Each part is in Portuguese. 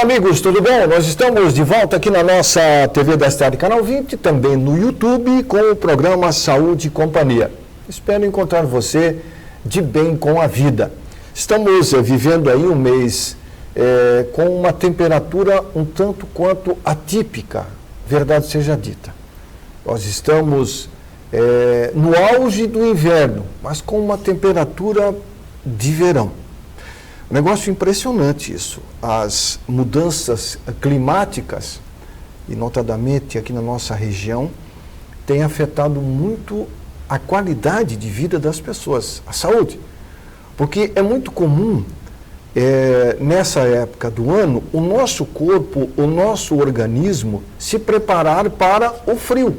Amigos, tudo bom? Nós estamos de volta aqui na nossa TV da Cidade, Canal 20, também no YouTube, com o programa Saúde e Companhia. Espero encontrar você de bem com a vida. Estamos vivendo aí um mês com uma temperatura um tanto quanto atípica, verdade seja dita. Nós estamos no auge do inverno, mas com uma temperatura de verão. Um negócio impressionante isso. As mudanças climáticas, e notadamente aqui na nossa região, têm afetado muito a qualidade de vida das pessoas, a saúde. Porque é muito comum, nessa época do ano, o nosso corpo, o nosso organismo se preparar para o frio.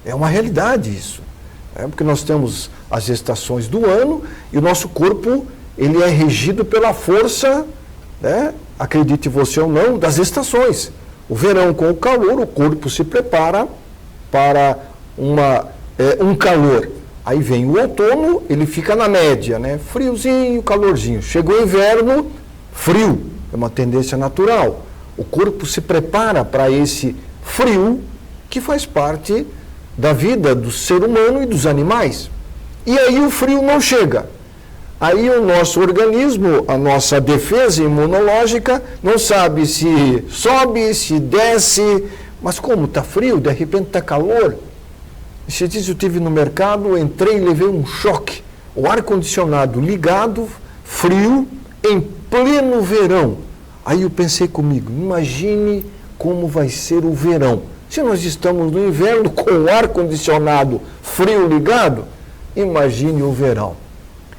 É uma realidade isso. Porque nós temos as estações do ano e o nosso corpo ele é regido pela força, acredite você ou não, das estações. O verão com o calor, o corpo se prepara para um calor. Aí vem o outono, ele fica na média, friozinho, calorzinho. Chegou o inverno, frio, é uma tendência natural. O corpo se prepara para esse frio que faz parte da vida do ser humano e dos animais. E aí o frio não chega. Aí o nosso organismo, a nossa defesa imunológica, não sabe se sobe, se desce, mas como está frio, de repente está calor. Esse dia eu estive no mercado, entrei e levei um choque. O ar-condicionado ligado, frio, em pleno verão. Aí eu pensei comigo, imagine como vai ser o verão. Se nós estamos no inverno com o ar-condicionado frio ligado, imagine o verão.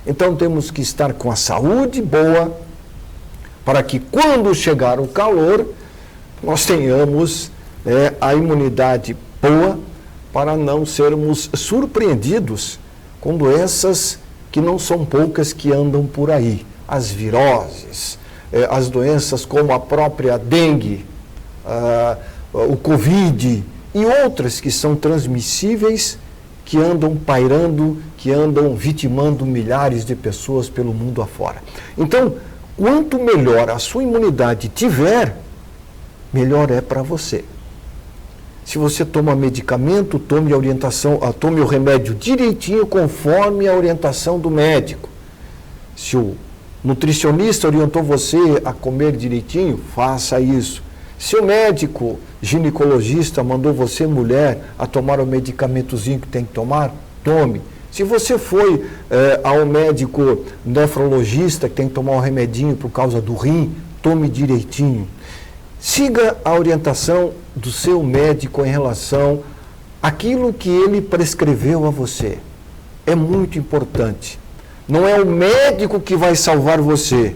Então temos que estar com a saúde boa, para que quando chegar o calor, nós tenhamos a imunidade boa, para não sermos surpreendidos com doenças que não são poucas que andam por aí. As viroses, as doenças como a própria dengue, o Covid e outras que são transmissíveis, que andam pairando, que andam vitimando milhares de pessoas pelo mundo afora. Então, quanto melhor a sua imunidade tiver, melhor é para você. Se você toma medicamento, tome o remédio direitinho conforme a orientação do médico. Se o nutricionista orientou você a comer direitinho, faça isso. Se o médico ginecologista mandou você, mulher, a tomar o medicamentozinho que tem que tomar, tome. Se você foi ao médico nefrologista que tem que tomar um remedinho por causa do rim, tome direitinho. Siga a orientação do seu médico em relação àquilo que ele prescreveu a você. É muito importante. Não é o médico que vai salvar você.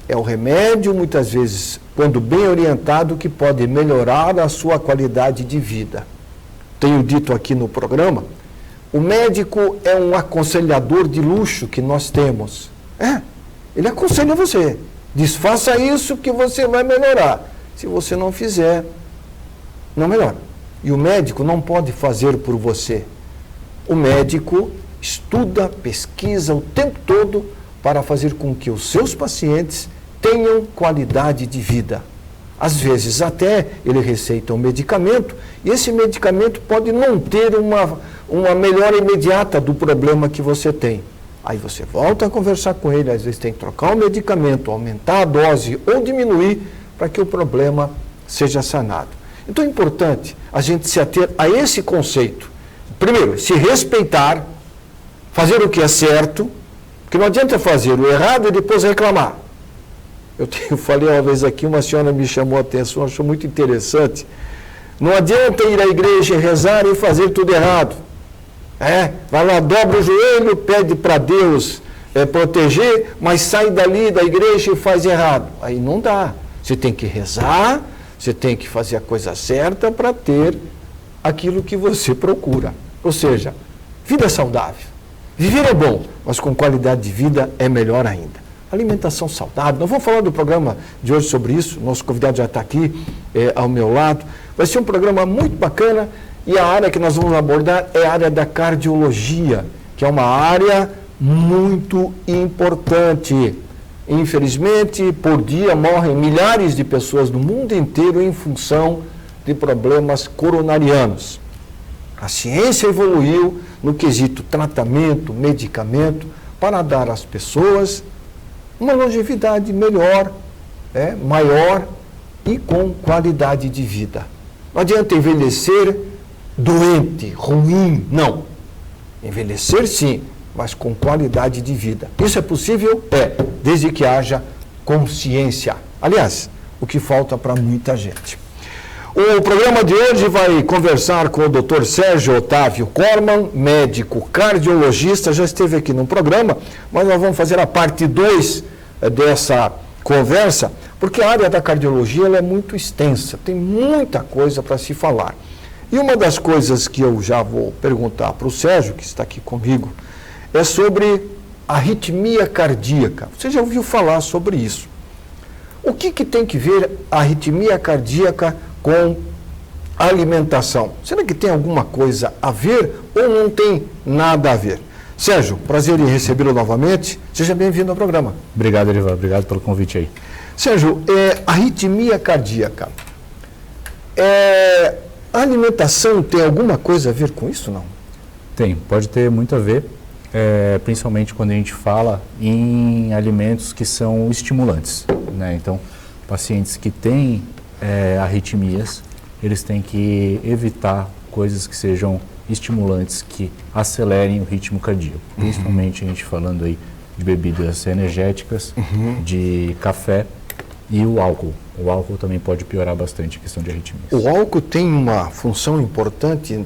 É o remédio, muitas vezes, quando bem orientado, que pode melhorar a sua qualidade de vida. Tenho dito aqui no programa, o médico é um aconselhador de luxo que nós temos. Ele aconselha você. Diz, faça isso que você vai melhorar. Se você não fizer, não melhora. E o médico não pode fazer por você. O médico estuda, pesquisa o tempo todo para fazer com que os seus pacientes tenham qualidade de vida. Às vezes até ele receita um medicamento e esse medicamento pode não ter uma melhora imediata do problema que você tem. Aí você volta a conversar com ele, às vezes tem que trocar o medicamento, aumentar a dose ou diminuir para que o problema seja sanado. Então é importante a gente se ater a esse conceito. Primeiro, se respeitar, fazer o que é certo, porque não adianta fazer o errado e depois reclamar. Eu falei uma vez aqui, uma senhora me chamou a atenção, achou muito interessante. Não adianta ir à igreja, rezar e fazer tudo errado. Vai lá, dobra o joelho, pede para Deus proteger, mas sai dali da igreja e faz errado. Aí não dá. Você tem que rezar, você tem que fazer a coisa certa para ter aquilo que você procura. Ou seja, vida saudável. Viver é bom, mas com qualidade de vida é melhor ainda. Alimentação saudável. Nós vamos falar do programa de hoje sobre isso. Nosso convidado já está aqui ao meu lado. Vai ser um programa muito bacana e a área que nós vamos abordar é a área da cardiologia, que é uma área muito importante. Infelizmente, por dia morrem milhares de pessoas no mundo inteiro em função de problemas coronarianos. A ciência evoluiu no quesito tratamento, medicamento, para dar às pessoas uma longevidade melhor, maior e com qualidade de vida. Não adianta envelhecer doente, ruim, não. Envelhecer sim, mas com qualidade de vida. Isso é possível? Desde que haja consciência. Aliás, o que falta para muita gente. O programa de hoje vai conversar com o Dr. Sérgio Otávio Corman, médico cardiologista, já esteve aqui no programa, mas nós vamos fazer a parte 2 dessa conversa, porque a área da cardiologia ela é muito extensa, tem muita coisa para se falar. E uma das coisas que eu já vou perguntar para o Sérgio, que está aqui comigo, é sobre arritmia cardíaca. Você já ouviu falar sobre isso? O que tem que ver a arritmia cardíaca com alimentação? Será que tem alguma coisa a ver ou não tem nada a ver? Sérgio, prazer em recebê-lo novamente. Seja bem-vindo ao programa. Obrigado, Erivan. Obrigado pelo convite aí. Sérgio, arritmia cardíaca. A alimentação tem alguma coisa a ver com isso, não? Tem, pode ter muito a ver, principalmente quando a gente fala em alimentos que são estimulantes, né? Então, pacientes que têm arritmias, eles têm que evitar coisas que sejam estimulantes, que acelerem o ritmo cardíaco. Principalmente a gente falando aí de bebidas energéticas, de café e o álcool. O álcool também pode piorar bastante a questão de arritmias. O álcool tem uma função importante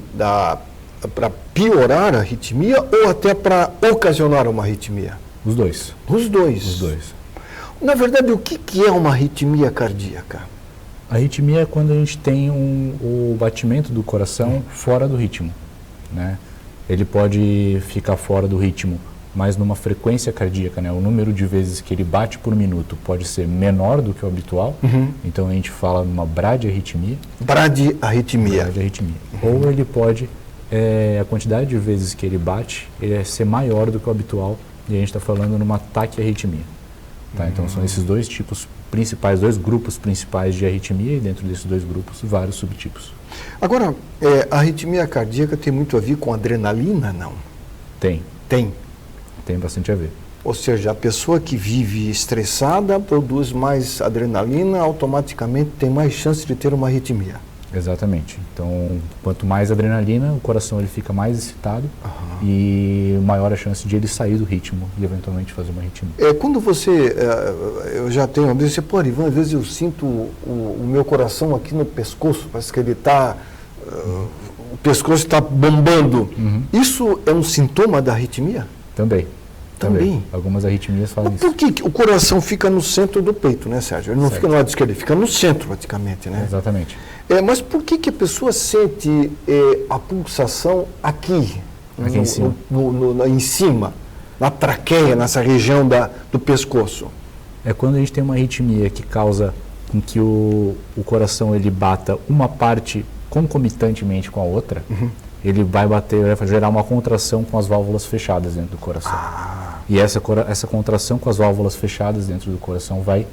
para piorar a arritmia ou até para ocasionar uma arritmia? Os dois. Os dois? Os dois. Na verdade, o que é uma arritmia cardíaca? A arritmia é quando a gente tem o batimento do coração fora do ritmo, né? Ele pode ficar fora do ritmo, mas numa frequência cardíaca, né? O número de vezes que ele bate por minuto pode ser menor do que o habitual. Então a gente fala numa bradiarritmia. Bradiarritmia. Bradiarritmia. Ou ele pode, a quantidade de vezes que ele bate, ser maior do que o habitual, e a gente está falando numa taquiarritmia. Tá? Então são esses dois tipos principais, dois grupos principais de arritmia, e dentro desses dois grupos, vários subtipos. Agora, a arritmia cardíaca tem muito a ver com adrenalina, não? Tem. Tem? Tem bastante a ver. Ou seja, a pessoa que vive estressada produz mais adrenalina, automaticamente tem mais chance de ter uma arritmia. Exatamente. Então, quanto mais adrenalina, o coração ele fica mais excitado e maior a chance de ele sair do ritmo e eventualmente fazer uma arritmia. Quando você, eu já tenho, às vezes, Ivan, às vezes eu sinto o meu coração aqui no pescoço, parece que ele está, o pescoço está bombando. Isso é um sintoma da arritmia? Também. Algumas arritmias falam isso. Por que o coração fica no centro do peito, né, Sérgio? Ele não fica no lado esquerdo, ele fica no centro praticamente, né? Exatamente. Mas por que a pessoa sente a pulsação aqui em cima? Em cima, na traqueia, nessa região do pescoço? É quando a gente tem uma arritmia que causa com que o coração ele bata uma parte concomitantemente com a outra, ele vai gerar uma contração com as válvulas fechadas dentro do coração. E essa contração com as válvulas fechadas dentro do coração vai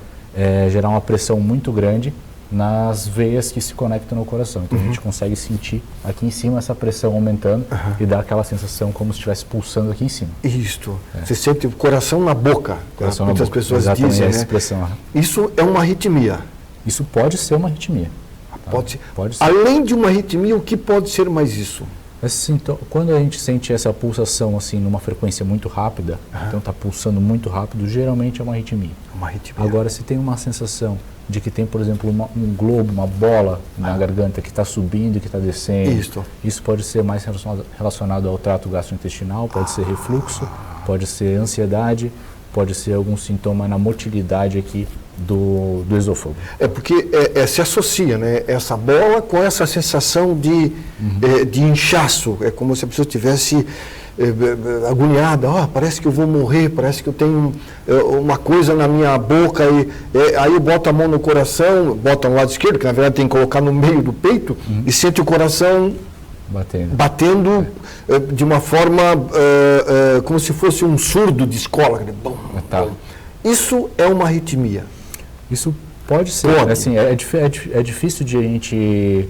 gerar uma pressão muito grande nas veias que se conectam no coração. Então a gente consegue sentir aqui em cima essa pressão aumentando e dá aquela sensação como se estivesse pulsando aqui em cima. Isto. Você sente o coração na boca. Coração muitas na boca. Pessoas exatamente dizem, essa né? expressão. Isso é uma arritmia. Isso pode ser uma arritmia. Tá? Pode ser. Além de uma arritmia, o que pode ser mais isso? Quando a gente sente essa pulsação assim numa frequência muito rápida, então está pulsando muito rápido, geralmente é uma arritmia. Agora, se tem uma sensação de que tem, por exemplo, um globo, uma bola na garganta que está subindo e que está descendo, isso pode ser mais relacionado ao trato gastrointestinal, pode ser refluxo, pode ser ansiedade, pode ser algum sintoma na motilidade aqui do esôfago. Porque se associa, né, essa bola com essa sensação de inchaço. É como se a pessoa estivesse agoniada. Parece que eu vou morrer, parece que eu tenho uma coisa na minha boca. Aí eu boto a mão no coração, boto no lado esquerdo, que na verdade tem que colocar no meio do peito, e sente o coração batendo de uma forma como se fosse um surdo de escola. Isso é uma arritmia? Isso pode ser. Pode. Assim, é difícil de a gente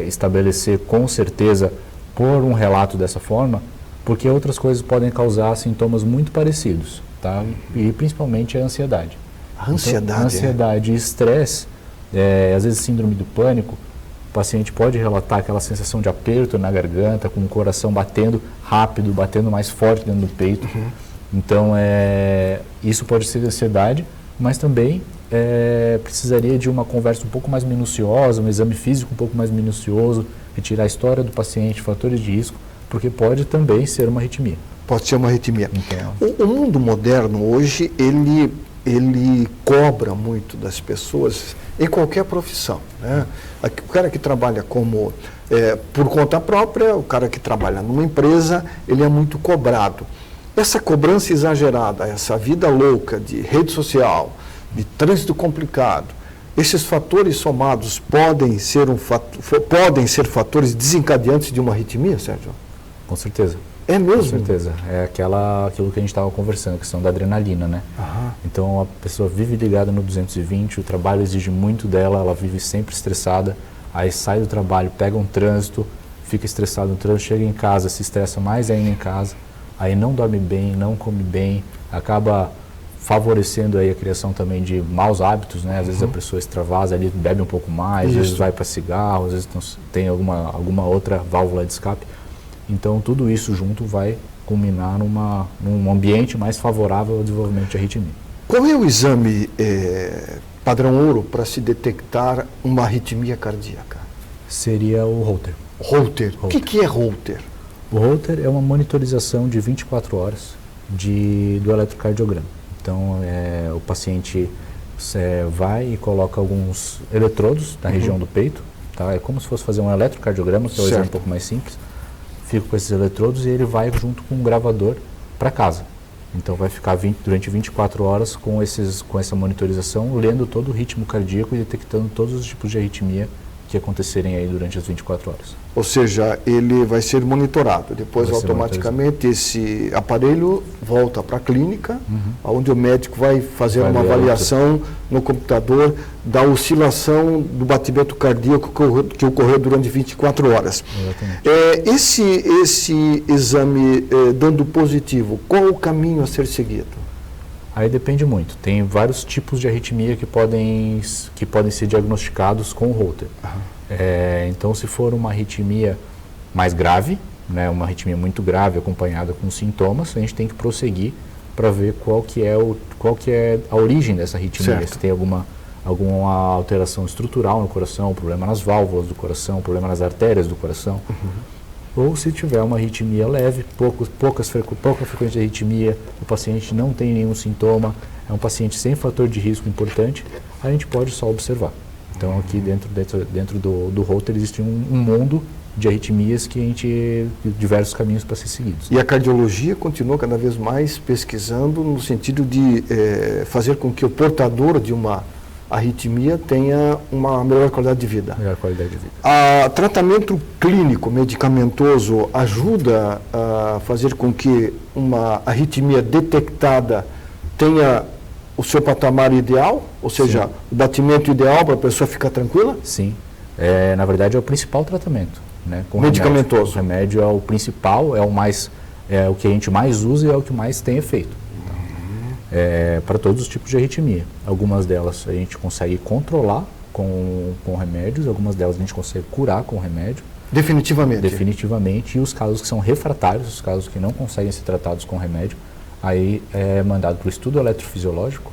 estabelecer com certeza por um relato dessa forma, porque outras coisas podem causar sintomas muito parecidos, tá? E principalmente a ansiedade. A ansiedade? Então, ansiedade e estresse, às vezes síndrome do pânico, o paciente pode relatar aquela sensação de aperto na garganta, com o coração batendo rápido, batendo mais forte dentro do peito. Então, isso pode ser ansiedade, mas também precisaria de uma conversa um pouco mais minuciosa, um exame físico um pouco mais minucioso, retirar a história do paciente, fatores de risco, porque pode também ser uma arritmia. Pode ser uma arritmia. Então, o mundo moderno hoje, ele cobra muito das pessoas em qualquer profissão, né? O cara que trabalha por conta própria, o cara que trabalha numa empresa, ele é muito cobrado. Essa cobrança exagerada, essa vida louca de rede social, de trânsito complicado, esses fatores somados podem ser fatores desencadeantes de uma arritmia, Sérgio? com certeza. É mesmo? Com certeza. É aquilo que a gente estava conversando, a questão da adrenalina, né? Então a pessoa vive ligada no 220, o trabalho exige muito dela, ela vive sempre estressada, aí sai do trabalho, pega um trânsito, fica estressado no trânsito, chega em casa, se estressa mais ainda em casa, aí não dorme bem, não come bem, acaba favorecendo aí a criação também de maus hábitos, né? Às vezes a pessoa extravasa ali, bebe um pouco mais, às vezes vai para cigarro, às vezes tem alguma outra válvula de escape. Então, tudo isso junto vai culminar num ambiente mais favorável ao desenvolvimento de arritmia. Qual é o exame padrão ouro para se detectar uma arritmia cardíaca? Seria o Holter. Holter. O que é Holter? O Holter é uma monitorização de 24 horas do eletrocardiograma. Então, o paciente vai e coloca alguns eletrodos na região do peito, tá? É como se fosse fazer um eletrocardiograma, que é o exame um pouco mais simples. Fica com esses eletrodos e ele vai junto com um gravador para casa. Então vai ficar durante 24 horas com essa monitorização, lendo todo o ritmo cardíaco e detectando todos os tipos de arritmia que acontecerem aí durante as 24 horas. Ou seja, ele vai ser monitorado. Depois, automaticamente, esse aparelho volta para a clínica, onde o médico vai fazer uma avaliação no computador da oscilação do batimento cardíaco que ocorreu durante 24 horas. Esse exame dando positivo, qual o caminho a ser seguido? Aí depende muito. Tem vários tipos de arritmia que podem ser diagnosticados com o Holter. Então, se for uma arritmia mais grave, né, uma arritmia muito grave acompanhada com sintomas, a gente tem que prosseguir para ver qual que é a origem dessa arritmia. Certo. Se tem alguma alteração estrutural no coração, problema nas válvulas do coração, problema nas artérias do coração. Ou se tiver uma arritmia leve, pouca frequência de arritmia, o paciente não tem nenhum sintoma, é um paciente sem fator de risco importante, a gente pode só observar. Então aqui dentro do Holter existe um mundo de arritmias diversos caminhos para ser seguidos. E a cardiologia continua cada vez mais pesquisando no sentido de fazer com que o portador de uma arritmia tenha uma melhor qualidade de vida. Melhor qualidade de vida. Tratamento clínico medicamentoso ajuda a fazer com que uma arritmia detectada tenha o seu patamar ideal? Ou seja, o batimento ideal para a pessoa ficar tranquila? Sim. Na verdade, é o principal tratamento. Né, medicamentoso. O remédio é o principal, é o que a gente mais usa e é o que mais tem efeito. Para todos os tipos de arritmia. Algumas delas a gente consegue controlar com remédios, algumas delas a gente consegue curar com remédio. Definitivamente? Definitivamente. E os casos que são refratários, os casos que não conseguem ser tratados com remédio, aí é mandado para o estudo eletrofisiológico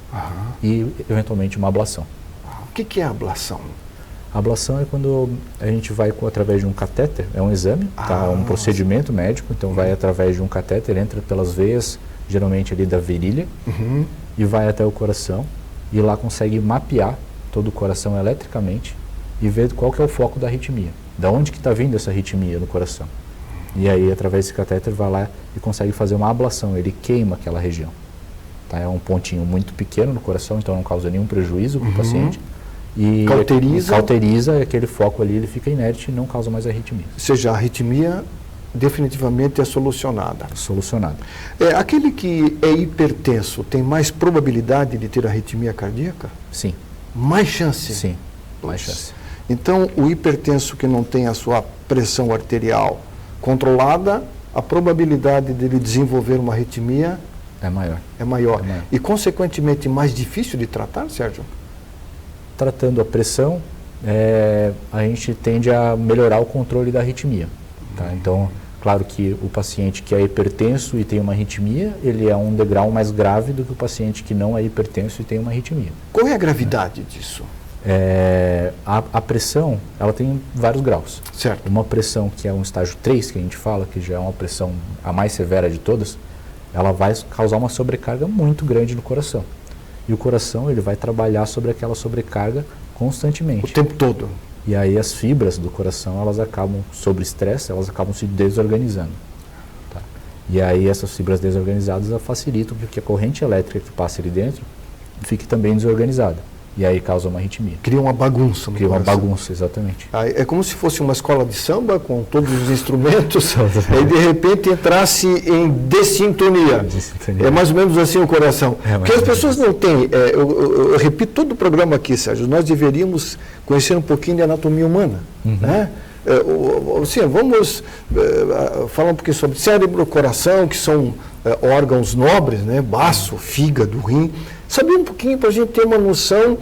e, eventualmente, uma ablação. O que é a ablação? A ablação é quando a gente vai através de um catéter, é um exame, um procedimento médico, então vai através de um catéter, entra pelas veias, geralmente ali da virilha, e vai até o coração, e lá consegue mapear todo o coração eletricamente e ver qual que é o foco da arritmia, da onde que está vindo essa arritmia no coração. E aí, através desse catéter, vai lá e consegue fazer uma ablação, ele queima aquela região. Tá? É um pontinho muito pequeno no coração, então não causa nenhum prejuízo para o paciente. E cauteriza aquele foco ali, ele fica inerte e não causa mais arritmia. Ou seja, a arritmia definitivamente é solucionada. Solucionado. Aquele que é hipertenso tem mais probabilidade de ter arritmia cardíaca? Sim. Mais chance? Sim, mais chance. Então, o hipertenso que não tem a sua pressão arterial controlada, a probabilidade dele desenvolver uma arritmia é maior. É maior. E, consequentemente, mais difícil de tratar, Sérgio? Tratando a pressão, a gente tende a melhorar o controle da arritmia. Tá? Então, claro que o paciente que é hipertenso e tem uma arritmia, ele é um degrau mais grave do que o paciente que não é hipertenso e tem uma arritmia. Qual é a gravidade disso? A pressão, ela tem vários graus. Certo. Uma pressão que é um estágio 3, que a gente fala, que já é uma pressão a mais severa de todas, ela vai causar uma sobrecarga muito grande no coração. E o coração, ele vai trabalhar sobre aquela sobrecarga constantemente. O tempo todo. E aí as fibras do coração, elas acabam, sob estresse, elas acabam se desorganizando. Tá? E aí essas fibras desorganizadas facilitam que a corrente elétrica que passa ali dentro fique também desorganizada. E aí causa uma arritmia. Cria uma bagunça no Cria coração. uma bagunça, exatamente. É como se fosse uma escola de samba com todos os instrumentos e de repente entrasse em dessintonia. É mais ou menos assim o coração. Porque as pessoas não têm, eu repito todo o programa aqui, Sérgio, nós deveríamos conhecer um pouquinho de anatomia humana. Né? Assim, vamos falar um pouquinho sobre cérebro, coração, que são órgãos nobres, né? Baço, fígado, rim. Saber um pouquinho para a gente ter uma noção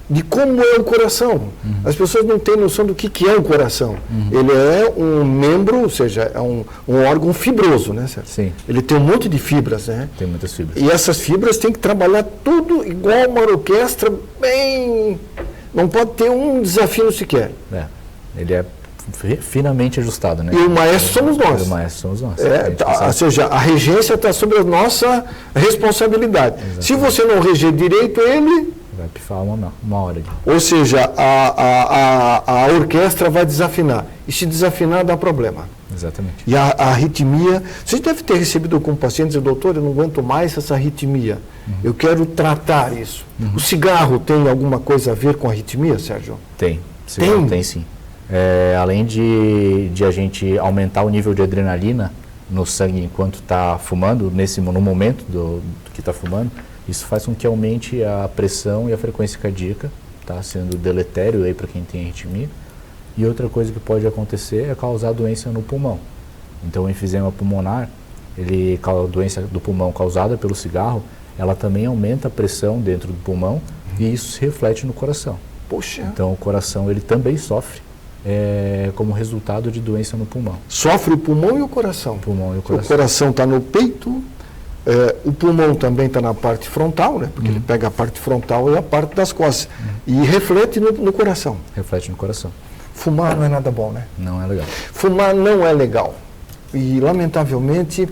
de como é o coração. As pessoas não têm noção do que é o coração. Ele é um membro, ou seja, é um órgão fibroso, né, Sérgio? Sim. Ele tem um monte de fibras, né? Tem muitas fibras. E essas fibras têm que trabalhar tudo igual uma orquestra, bem... Não pode ter um desafio sequer. Ele é finamente ajustado, né? E o maestro somos nós. O maestro somos nós. Ou seja, a regência está sobre a nossa responsabilidade. Exatamente. Se você não reger direito ele... Vai pifar uma hora. Ou seja, a orquestra vai desafinar. E se desafinar, dá problema. Exatamente. E a arritmia... Você deve ter recebido com pacientes e doutor, eu não aguento mais essa arritmia. Eu quero tratar isso. O cigarro tem alguma coisa a ver com a arritmia, Sérgio? Tem. Cigarro tem sim. Além de a gente aumentar o nível de adrenalina no sangue enquanto está fumando, no momento do que está fumando, isso faz com que aumente a pressão e a frequência cardíaca, tá sendo deletério aí para quem tem arritmia. E outra coisa que pode acontecer é causar doença no pulmão. Então o enfisema pulmonar, a doença do pulmão causada pelo cigarro, ela também aumenta a pressão dentro do pulmão e isso se reflete no coração. Poxa. Então o coração ele também sofre como resultado de doença no pulmão. Sofre o pulmão e o coração? O pulmão e o coração. O coração está no peito, o pulmão também está na parte frontal, né? Porque ele pega a parte frontal e a parte das costas. E reflete no coração. Reflete no coração. Fumar não é nada bom, né? Não é legal. Fumar não é legal. E, lamentavelmente,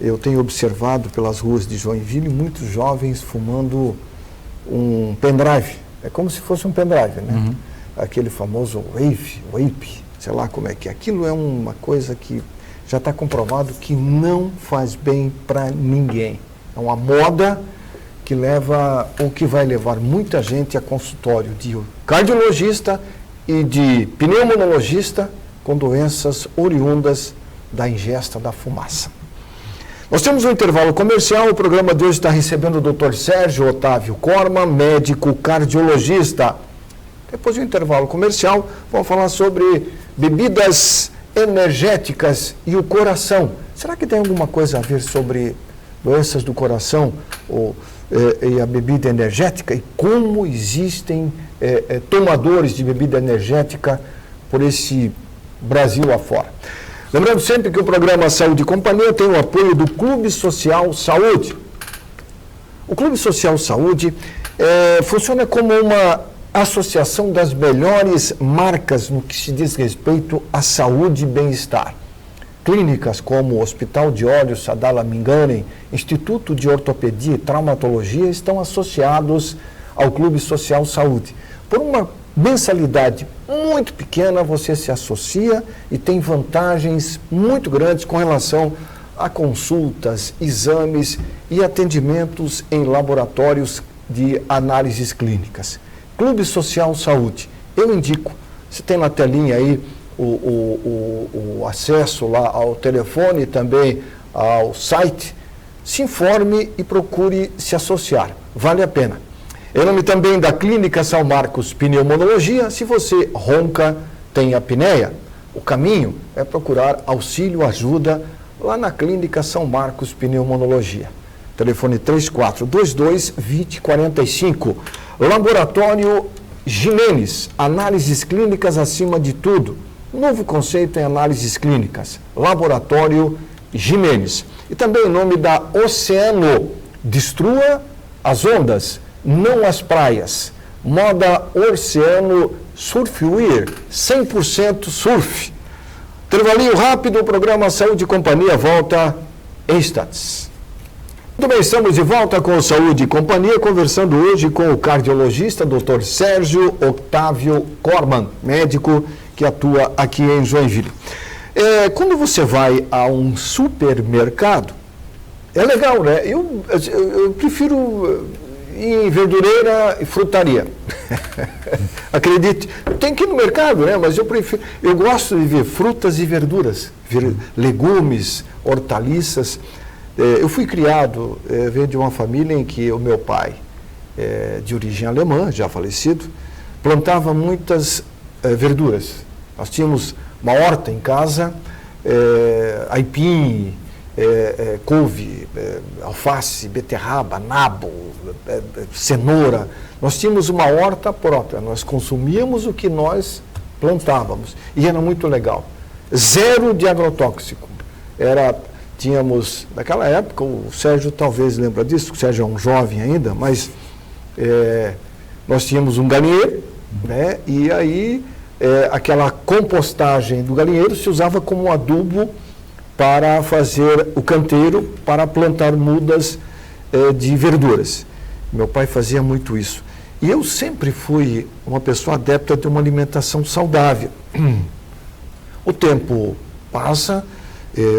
eu tenho observado pelas ruas de Joinville muitos jovens fumando um pendrive. É como se fosse um pendrive, né? Aquele famoso vape, sei lá como é que é. Aquilo é uma coisa que já está comprovado que não faz bem para ninguém. É uma moda que leva, ou que vai levar muita gente a consultório de cardiologista e de pneumologista com doenças oriundas da ingesta da fumaça. Nós temos um intervalo comercial, o programa de hoje está recebendo o Dr. Sérgio Otávio Corma, médico cardiologista. Depois do intervalo comercial, vamos falar sobre bebidas energéticas e o coração. Será que tem alguma coisa a ver sobre doenças do coração e a bebida energética? E como existem tomadores de bebida energética por esse Brasil afora? Lembrando sempre que o programa Saúde e Companhia tem o apoio do Clube Social Saúde. O Clube Social Saúde funciona como uma associação das melhores marcas no que se diz respeito à saúde e bem-estar. Clínicas como o Hospital de Olhos Sadala Minganem, Instituto de Ortopedia e Traumatologia estão associados ao Clube Social Saúde. Por uma mensalidade muito pequena, você se associa e tem vantagens muito grandes com relação a consultas, exames e atendimentos em laboratórios de análises clínicas. Clube Social Saúde. Eu indico, você tem na telinha aí o acesso lá ao telefone e também ao site, se informe e procure se associar. Vale a pena. Em nome também da Clínica São Marcos Pneumologia, se você ronca, tem apneia, o caminho é procurar auxílio, ajuda lá na Clínica São Marcos Pneumologia. Telefone 3422-2045. Laboratório Gimenez, análises clínicas acima de tudo. Novo conceito em análises clínicas. Laboratório Gimenez. E também em nome da Oceano, destrua as ondas, não as praias. Moda Oceano Surfwear, 100% surf. Intervalinho rápido, o programa Saúde e Companhia volta em instantes. Muito bem, estamos de volta com Saúde e Companhia, conversando hoje com o cardiologista Dr. Sérgio Octávio Corman, médico que atua aqui em Joinville. Quando você vai a um supermercado, é legal, né? Eu prefiro ir em verdureira e frutaria. Acredite, tem que ir no mercado, né? Mas eu gosto de ver frutas e verduras, ver legumes, hortaliças. Eu fui criado, venho de uma família em que o meu pai, de origem alemã, já falecido, plantava muitas verduras. Nós tínhamos uma horta em casa, aipim, couve, alface, beterraba, nabo, cenoura. Nós tínhamos uma horta própria, nós consumíamos o que nós plantávamos e era muito legal. Zero de agrotóxico. Tínhamos, naquela época, o Sérgio talvez lembra disso, o Sérgio é um jovem ainda, mas nós tínhamos um galinheiro, né? E aí aquela compostagem do galinheiro se usava como adubo para fazer o canteiro, para plantar mudas de verduras. Meu pai fazia muito isso. E eu sempre fui uma pessoa adepta de uma alimentação saudável. O tempo passa,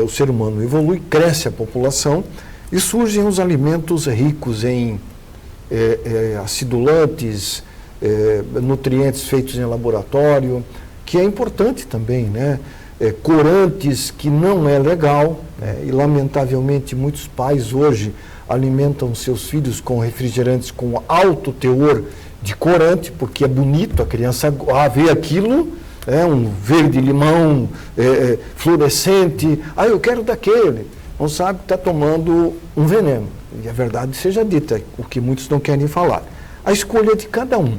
o ser humano evolui, cresce a população e surgem os alimentos ricos em acidulantes, nutrientes feitos em laboratório, que é importante também, né? Corantes, que não é legal, né? E lamentavelmente muitos pais hoje alimentam seus filhos com refrigerantes com alto teor de corante, porque é bonito, a criança vê aquilo, um verde-limão fluorescente, eu quero daquele, não sabe que está tomando um veneno, e a verdade seja dita, o que muitos não querem falar. A escolha é de cada um.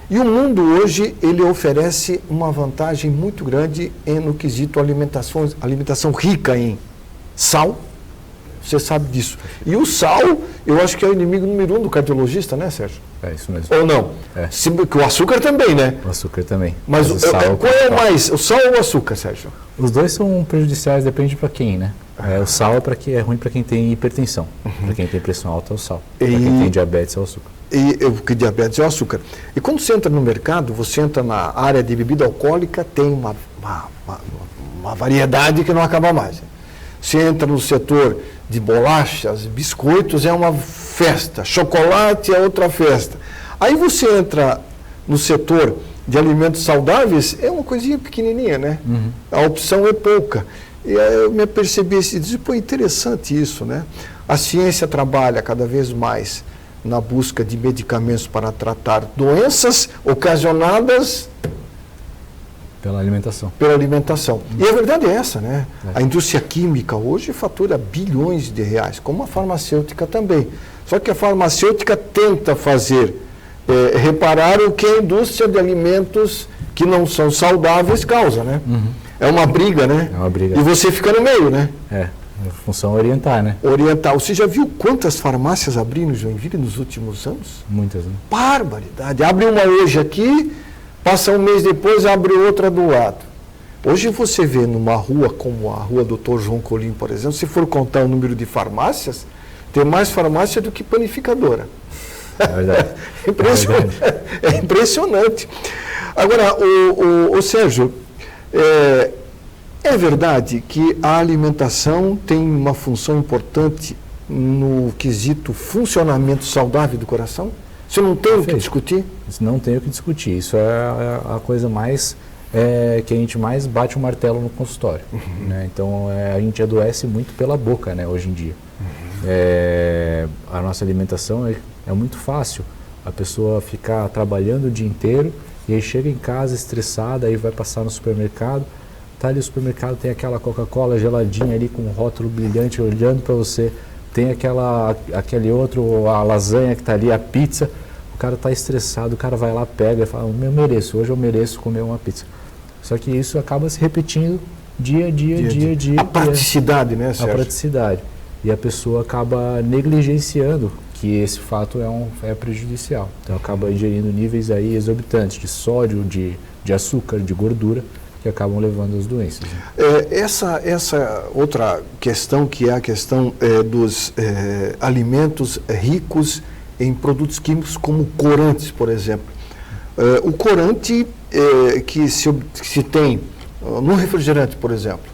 E o mundo hoje, ele oferece uma vantagem muito grande no quesito alimentação rica em sal, você sabe disso. E o sal, eu acho que é o inimigo número 1 do cardiologista, né, Sérgio? É isso mesmo. Ou não? Que o açúcar também, né? O açúcar também. Mas qual é mais, o sal ou o açúcar, Sérgio? Os dois são prejudiciais, depende para quem, né? O sal é ruim para quem tem hipertensão. Para quem tem pressão alta é o sal. Para quem tem diabetes é o açúcar. Que diabetes é o açúcar. E quando você entra no mercado, você entra na área de bebida alcoólica, tem uma variedade que não acaba mais. Você entra no setor de bolachas, biscoitos, é uma festa. Chocolate é outra festa. Aí você entra no setor de alimentos saudáveis, é uma coisinha pequenininha, né? Uhum. A opção é pouca. E aí eu me apercebi e disse, interessante isso, né? A ciência trabalha cada vez mais na busca de medicamentos para tratar doenças ocasionadas pela alimentação. E a verdade é essa, né? A indústria química hoje fatura bilhões de reais, como a farmacêutica também. Só que a farmacêutica tenta reparar o que a indústria de alimentos que não são saudáveis causa, né? Uhum. É uma briga, né? É uma briga. E você fica no meio, né? A função é orientar, né? Orientar. Você já viu quantas farmácias abriram em Joinville nos últimos anos? Muitas, né? Barbaridade. Abre uma hoje aqui, passa um mês depois, abre outra do lado. Hoje você vê numa rua como a rua Dr. João Colim, por exemplo, se for contar o número de farmácias, tem mais farmácia do que panificadora. É verdade. É impressionante. Agora, o Sérgio, é verdade que a alimentação tem uma função importante no quesito funcionamento saudável do coração? Você não tem o que discutir? Não tem o que discutir. Isso é a coisa mais que a gente mais bate o martelo no consultório. Né? Então, a gente adoece muito pela boca, né, hoje em dia. A nossa alimentação é muito fácil. A pessoa ficar trabalhando o dia inteiro e aí chega em casa estressada, aí vai passar no supermercado, tá ali no supermercado, tem aquela Coca-Cola geladinha ali com um rótulo brilhante olhando para você, tem aquele outro, a lasanha que está ali, a pizza, o cara está estressado, o cara vai lá, pega e fala, eu mereço, hoje eu mereço comer uma pizza. Só que isso acaba se repetindo dia a dia. A praticidade, né, Sérgio? A praticidade. E a pessoa acaba negligenciando que esse fato é prejudicial. Então acaba ingerindo níveis aí exorbitantes de sódio, de açúcar, de gordura, que acabam levando às doenças. Essa outra questão, que é a questão dos alimentos ricos em produtos químicos, como corantes, por exemplo. O corante que se tem no refrigerante, por exemplo,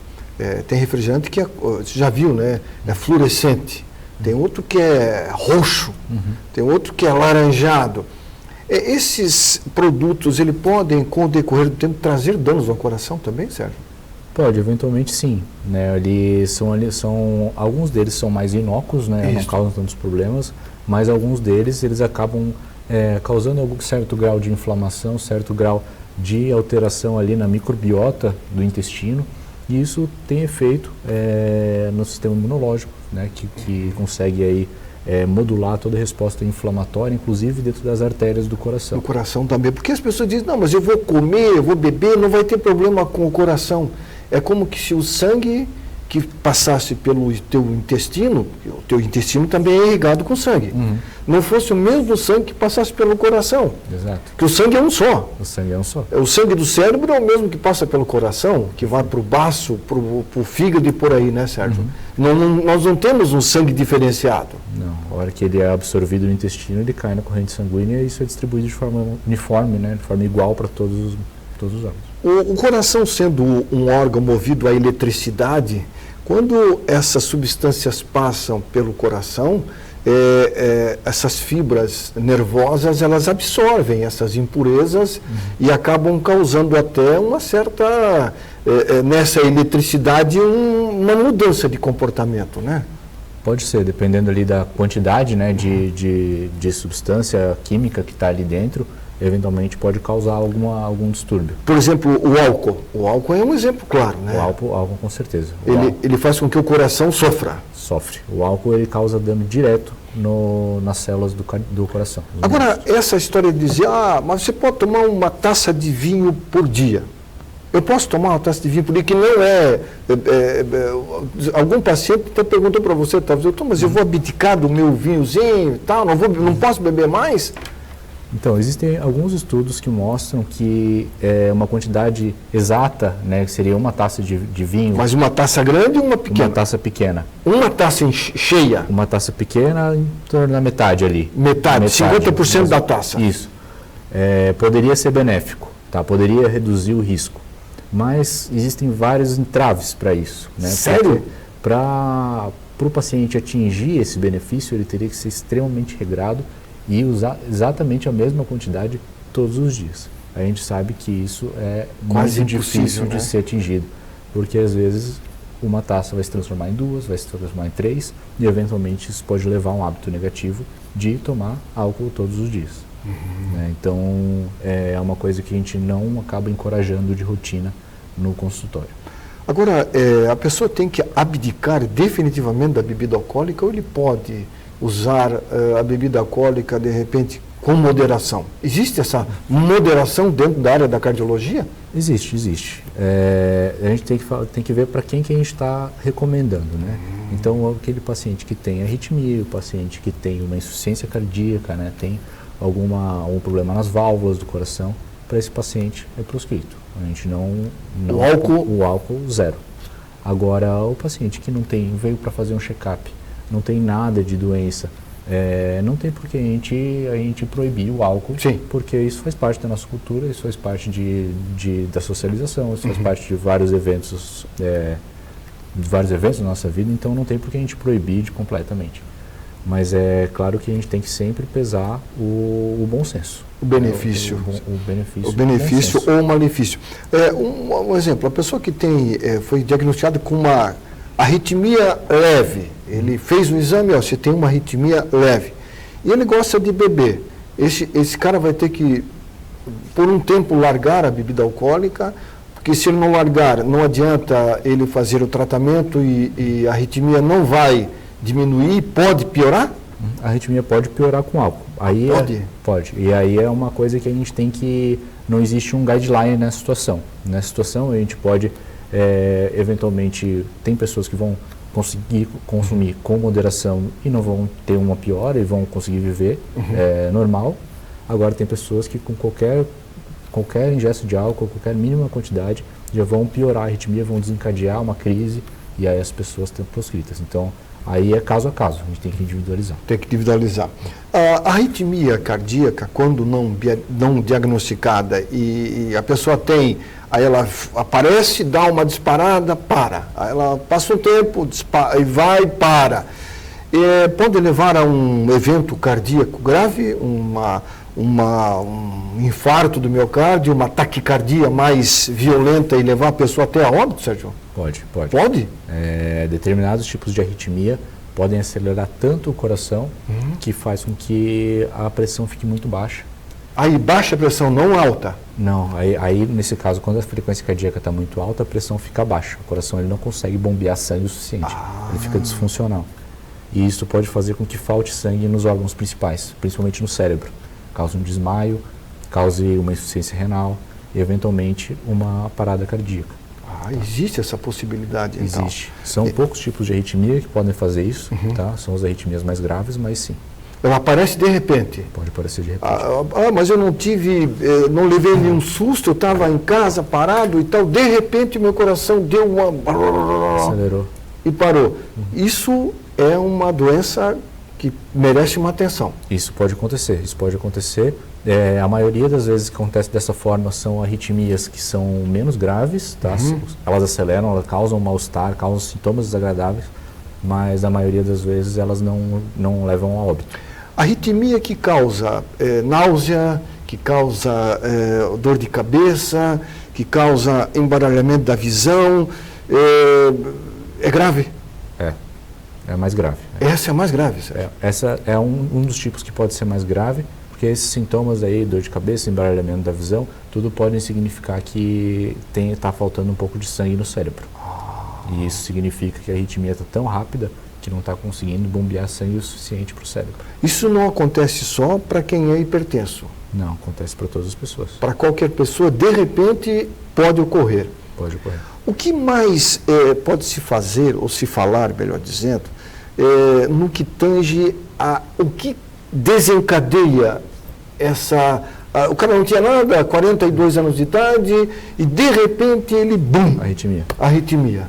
tem refrigerante que você já viu, né? É fluorescente, tem outro que é roxo, tem outro que é alaranjado. Esses produtos, eles podem, com o decorrer do tempo, trazer danos ao coração também, Sérgio? Pode, eventualmente sim. Né? Alguns deles são mais inócuos, né? Não causam tantos problemas, mas alguns deles eles acabam causando algum certo grau de inflamação, certo grau de alteração ali na microbiota do intestino, e isso tem efeito no sistema imunológico, né? que consegue aí modular toda a resposta inflamatória, inclusive dentro das artérias do coração. O coração também, porque as pessoas dizem, não, mas eu vou comer, eu vou beber, não vai ter problema com o coração. É como que se o sangue que passasse pelo teu intestino, o teu intestino também é irrigado com sangue, não fosse o mesmo sangue que passasse pelo coração. Exato. Porque o sangue é um só. O sangue é um só. O sangue do cérebro é o mesmo que passa pelo coração, que vai para o baço, para o fígado e por aí, né, Sérgio? Nós não temos um sangue diferenciado. Não, a hora que ele é absorvido no intestino, ele cai na corrente sanguínea e isso é distribuído de forma uniforme, né, de forma igual para todos os órgãos. O coração sendo um órgão movido à eletricidade, quando essas substâncias passam pelo coração, essas fibras nervosas, elas absorvem essas impurezas e acabam causando até uma certa, nessa eletricidade, uma mudança de comportamento, né? Pode ser, dependendo ali da quantidade, né, de substância química que está ali dentro, eventualmente pode causar algum distúrbio. Por exemplo, o álcool. O álcool é um exemplo claro, né? O álcool com certeza. Ele faz com que o coração sofra. Sofre. O álcool ele causa dano direto nas células do coração. Agora, essa história de dizer, mas você pode tomar uma taça de vinho por dia. Eu posso tomar uma taça de vinho por dia, que não algum paciente até perguntou para você, talvez, mas eu vou abdicar do meu vinhozinho e tal, não posso beber mais? Então, existem alguns estudos que mostram que uma quantidade exata, né, que seria uma taça de vinho... Mas uma taça grande ou uma pequena? Uma taça pequena. Uma taça cheia? Uma taça pequena, em torno da metade ali. Metade 50% da taça. Isso. Poderia ser benéfico, tá? Poderia reduzir o risco. Mas existem vários entraves para isso. Né? Sério? Para o paciente atingir esse benefício, ele teria que ser extremamente regrado e usar exatamente a mesma quantidade todos os dias. A gente sabe que isso é quase muito difícil, né? de ser atingido, porque às vezes uma taça vai se transformar em 2, vai se transformar em 3, e eventualmente isso pode levar a um hábito negativo de tomar álcool todos os dias. Né? Então é uma coisa que a gente não acaba encorajando de rotina no consultório. Agora, a pessoa tem que abdicar definitivamente da bebida alcoólica, ou ele pode usar a bebida alcoólica, de repente, com moderação? Existe essa moderação dentro da área da cardiologia? Existe. A gente tem que ver para quem que a gente está recomendando, né? Então, aquele paciente que tem arritmia, o paciente que tem uma insuficiência cardíaca, né, tem algum problema nas válvulas do coração, para esse paciente é proscrito. A gente o álcool zero. Agora, o paciente que veio para fazer um check-up, não tem nada de doença, não tem por que a gente proibir o álcool. Sim. Porque isso faz parte da nossa cultura, isso faz parte da socialização, isso faz parte de vários eventos da nossa vida, então não tem por que a gente proibir completamente. Mas é claro que a gente tem que sempre pesar o bom senso. O benefício. O benefício ou o malefício. Um exemplo, a pessoa que foi diagnosticada com uma arritmia leve, ele fez um exame, você tem uma arritmia leve, e ele gosta de beber. Esse cara vai ter que, por um tempo, largar a bebida alcoólica, porque se ele não largar, não adianta ele fazer o tratamento e a arritmia não vai diminuir, pode piorar? A arritmia pode piorar com álcool. Aí pode? Pode. E aí é uma coisa que a gente tem que... Não existe um guideline nessa situação. Nessa situação a gente pode, eventualmente, tem pessoas que vão conseguir consumir com moderação e não vão ter uma piora e vão conseguir viver normal. Agora tem pessoas que com qualquer ingesto de álcool, qualquer mínima quantidade, já vão piorar a arritmia, vão desencadear uma crise e aí as pessoas estão proscritas. Então, aí é caso a caso, a gente tem que individualizar. Tem que individualizar. A arritmia cardíaca, quando não diagnosticada e a pessoa tem, aí ela aparece, dá uma disparada, para. Aí ela passa um tempo, e vai e para. Pode levar a um evento cardíaco grave, um infarto do miocárdio, uma taquicardia mais violenta e levar a pessoa até a óbito, Sérgio? Pode. Pode? Determinados tipos de arritmia podem acelerar tanto o coração que faz com que a pressão fique muito baixa. Aí baixa a pressão, não alta? Não, aí nesse caso, quando a frequência cardíaca está muito alta, a pressão fica baixa. O coração ele não consegue bombear sangue o suficiente, ele fica disfuncional. E isso pode fazer com que falte sangue nos órgãos principais, principalmente no cérebro. Cause um desmaio, cause uma insuficiência renal e, eventualmente, uma parada cardíaca. Existe essa possibilidade, então? Existe. São poucos tipos de arritmia que podem fazer isso, tá? São as arritmias mais graves, mas sim. Ela aparece de repente? Pode aparecer de repente. Mas eu não levei nenhum susto, eu estava em casa parado e tal, de repente meu coração deu uma... Acelerou. E parou. Isso é uma doença que merece uma atenção. Isso pode acontecer. A maioria das vezes que acontece dessa forma são arritmias que são menos graves, tá? Elas aceleram, elas causam mal-estar, causam sintomas desagradáveis, mas a maioria das vezes elas não levam a óbito. Arritmia que causa náusea, que causa dor de cabeça, que causa embaralhamento da visão, é grave? É mais grave. Essa é a mais grave, Sérgio? Essa é um dos tipos que pode ser mais grave, porque esses sintomas aí, dor de cabeça, embaralhamento da visão, tudo podem significar que está faltando um pouco de sangue no cérebro. E isso significa que a arritmia está tão rápida que não está conseguindo bombear sangue o suficiente para o cérebro. Isso não acontece só para quem é hipertenso? Não, acontece para todas as pessoas. Para qualquer pessoa, de repente, pode ocorrer? Pode ocorrer. O que mais pode se fazer, ou se falar, melhor dizendo, no que tange o que desencadeia essa... o cara não tinha nada, 42 anos de idade, e de repente ele, bum! Arritmia.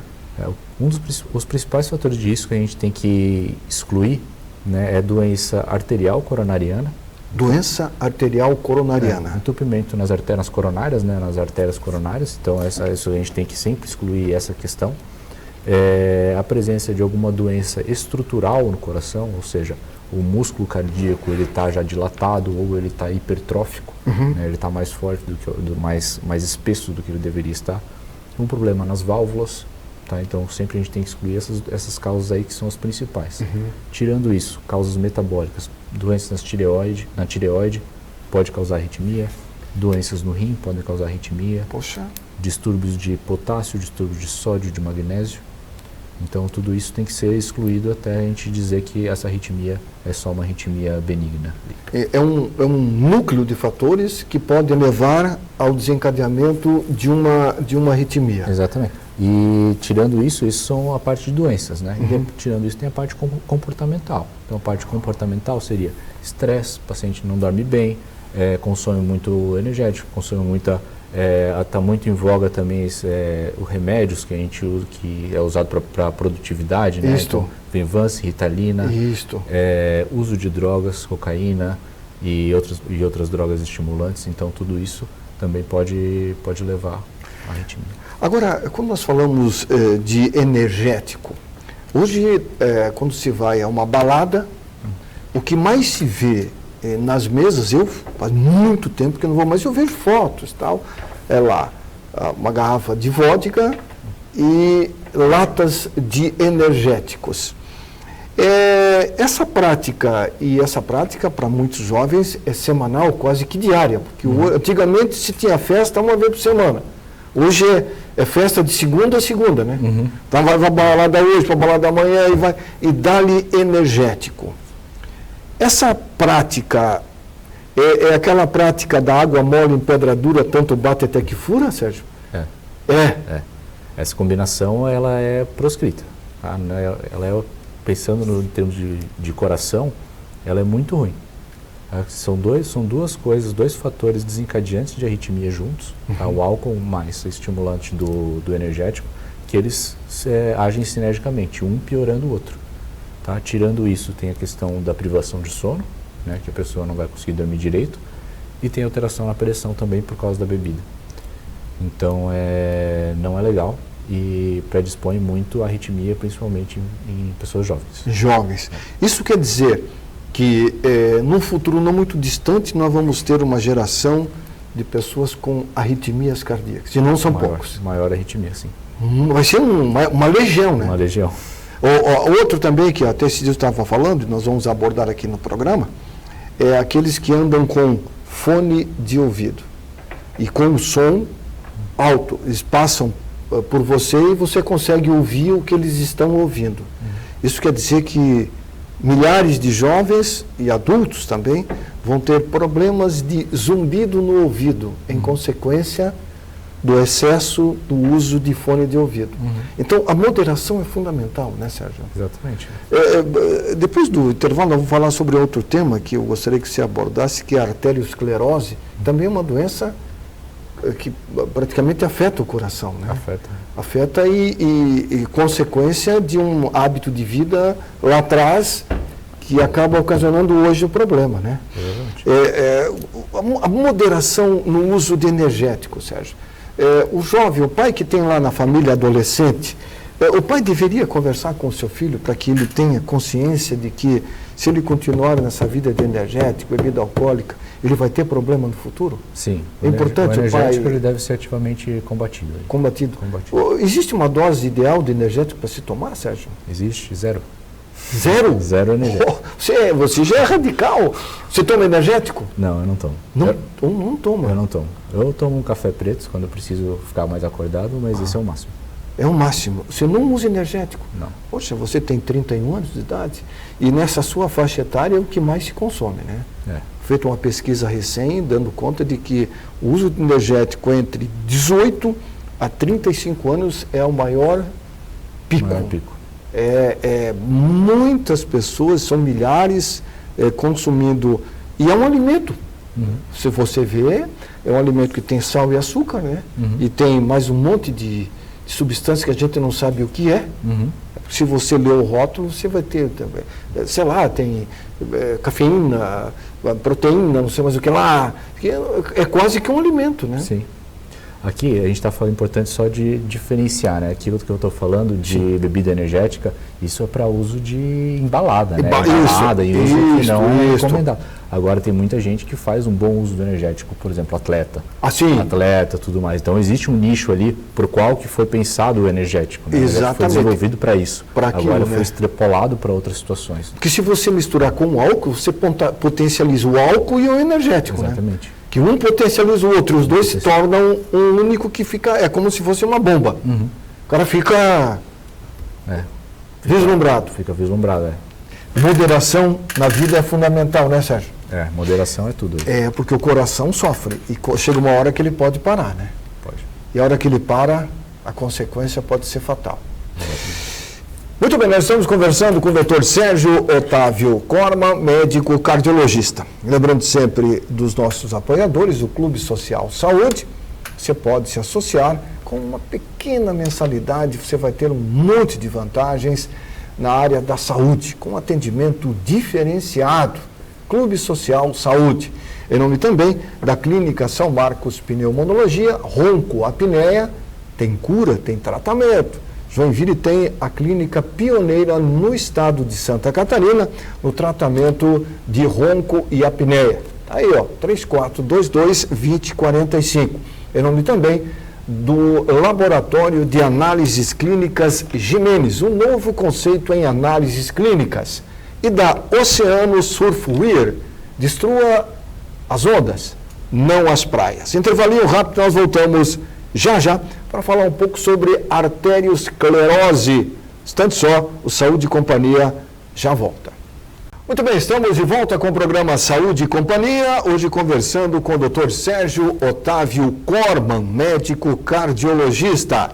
Os principais fatores de risco que a gente tem que excluir, né, é doença arterial coronariana. Doença arterial coronariana. Entupimento nas artérias coronárias, né, nas artérias coronárias. Então, isso a gente tem que sempre excluir essa questão. A presença de alguma doença estrutural no coração, ou seja, o músculo cardíaco ele está já dilatado ou ele está hipertrófico, né, ele está mais forte mais espesso do que ele deveria estar. Um problema nas válvulas, tá? Então sempre a gente tem que excluir essas causas aí que são as principais. Tirando isso, causas metabólicas, doenças na tireoide pode causar arritmia, doenças no rim podem causar arritmia, distúrbios de potássio, distúrbios de sódio, de magnésio. Então, tudo isso tem que ser excluído até a gente dizer que essa arritmia é só uma arritmia benigna. É um núcleo de fatores que podem levar ao desencadeamento de uma arritmia. Exatamente. E tirando isso são a parte de doenças, né? E tirando isso tem a parte comportamental. Então, a parte comportamental seria estresse, o paciente não dorme bem, consome muito energético, consome muita... Está muito em voga também os remédios que a gente usa, que é usado para produtividade, né? Então, Venvance, Ritalina, uso de drogas, cocaína e outras drogas estimulantes. Então tudo isso também pode levar à arritmia. Agora, quando nós falamos de energético, hoje quando se vai a uma balada, o que mais se vê nas mesas, eu faz muito tempo que eu não vou, mas eu vejo fotos, tal, é lá uma garrafa de vodka e latas de energéticos. Essa prática para muitos jovens é semanal, quase que diária, porque antigamente se tinha festa uma vez por semana. Hoje é festa de segunda a segunda, né? Então vai para balada hoje, para balada amanhã e dá-lhe energético. Essa prática é aquela prática da água mole em pedra dura, tanto bate até que fura, Sérgio? Essa combinação, ela é proscrita. Tá? Ela pensando em termos de coração, ela é muito ruim. São duas coisas, dois fatores desencadeantes de arritmia juntos, tá? O álcool mais estimulante do energético, que eles agem sinergicamente, um piorando o outro. Tá? Tirando isso, tem a questão da privação de sono, né, que a pessoa não vai conseguir dormir direito, e tem alteração na pressão também por causa da bebida. Então, não é legal e predispõe muito à arritmia, principalmente em pessoas jovens. Jovens. Isso quer dizer que num futuro não muito distante nós vamos ter uma geração de pessoas com arritmias cardíacas, e não são poucos. Maior arritmia, sim. Vai ser uma legião, né? Uma legião. Outro também, que até esse dia eu estava falando, nós vamos abordar aqui no programa, é aqueles que andam com fone de ouvido e com o som alto. Eles passam por você e você consegue ouvir o que eles estão ouvindo. Isso quer dizer que milhares de jovens e adultos também vão ter problemas de zumbido no ouvido, em consequência do excesso do uso de fone de ouvido. Então, a moderação é fundamental, né, Sérgio? Exatamente. Depois do intervalo, eu vou falar sobre outro tema que eu gostaria que você abordasse, que é a arteriosclerose. Também é uma doença que praticamente afeta o coração, né? Afeta e consequência de um hábito de vida lá atrás que acaba ocasionando hoje o problema, né? A moderação no uso de energético, Sérgio. O jovem, o pai que tem lá na família adolescente, o pai deveria conversar com o seu filho para que ele tenha consciência de que se ele continuar nessa vida de energético, bebida alcoólica, ele vai ter problema no futuro? Sim. É importante o energético pai... ele deve ser ativamente combatido. Combatido. Existe uma dose ideal de energético para se tomar, Sérgio? Existe, 0. Zero? Zero energético. Você já é radical. Você toma energético? Não, eu não tomo. Não toma? Eu não tomo. Eu tomo um café preto quando eu preciso ficar mais acordado, mas esse é o máximo. É o máximo. Você não usa energético? Não. Poxa, você tem 31 anos de idade e nessa sua faixa etária é o que mais se consome, né? Feita uma pesquisa recém, dando conta de que o uso de energético entre 18 a 35 anos é o maior pico. Muitas pessoas, são milhares, consumindo. E é um alimento. Se você vê, é um alimento que tem sal e açúcar, né? E tem mais um monte de substância que a gente não sabe o que é. Se você ler o rótulo, você vai ter, sei lá, tem cafeína, proteína, não sei mais o que lá. É quase que um alimento, né? Sim. Aqui a gente está falando importante só de diferenciar, né? Aquilo que eu estou falando de bebida energética, isso é para uso de embalada, né? Embalada e uso que não é recomendado. Agora tem muita gente que faz um bom uso do energético, por exemplo, atleta. Atleta, tudo mais. Então existe um nicho ali por qual que foi pensado o energético. Né? Exatamente. Foi desenvolvido para isso. Agora foi extrapolado para outras situações. Porque se você misturar com o álcool, você potencializa o álcool e o energético. Exatamente. Né? Que um potencializa o outro, os dois se tornam um único que fica, é como se fosse uma bomba. O cara fica vislumbrado. Fica vislumbrado, Moderação na vida é fundamental, né, Sérgio? Moderação é tudo. Porque o coração sofre e chega uma hora que ele pode parar, né? Pode. E a hora que ele para, a consequência pode ser fatal. Muito bem, nós estamos conversando com o Dr. Sérgio Otávio Corma, médico cardiologista. Lembrando sempre dos nossos apoiadores, o Clube Social Saúde. Você pode se associar com uma pequena mensalidade, você vai ter um monte de vantagens na área da saúde, com atendimento diferenciado. Clube Social Saúde. Em nome também da Clínica São Marcos Pneumonologia, ronco, apneia, tem cura, tem tratamento. Joinville tem a clínica pioneira no estado de Santa Catarina no tratamento de ronco e apneia. Aí, ó, 3422-2045. Em nome também do Laboratório de Análises Clínicas Jimenez, um novo conceito em análises clínicas. E da Oceano Surfwear, destrua as ondas, não as praias. Intervalinho rápido, nós voltamos já para falar um pouco sobre arteriosclerose. Instante só, o Saúde e Companhia já volta. Muito bem, estamos de volta com o programa Saúde e Companhia, hoje conversando com o Dr. Sérgio Otávio Corman, médico cardiologista.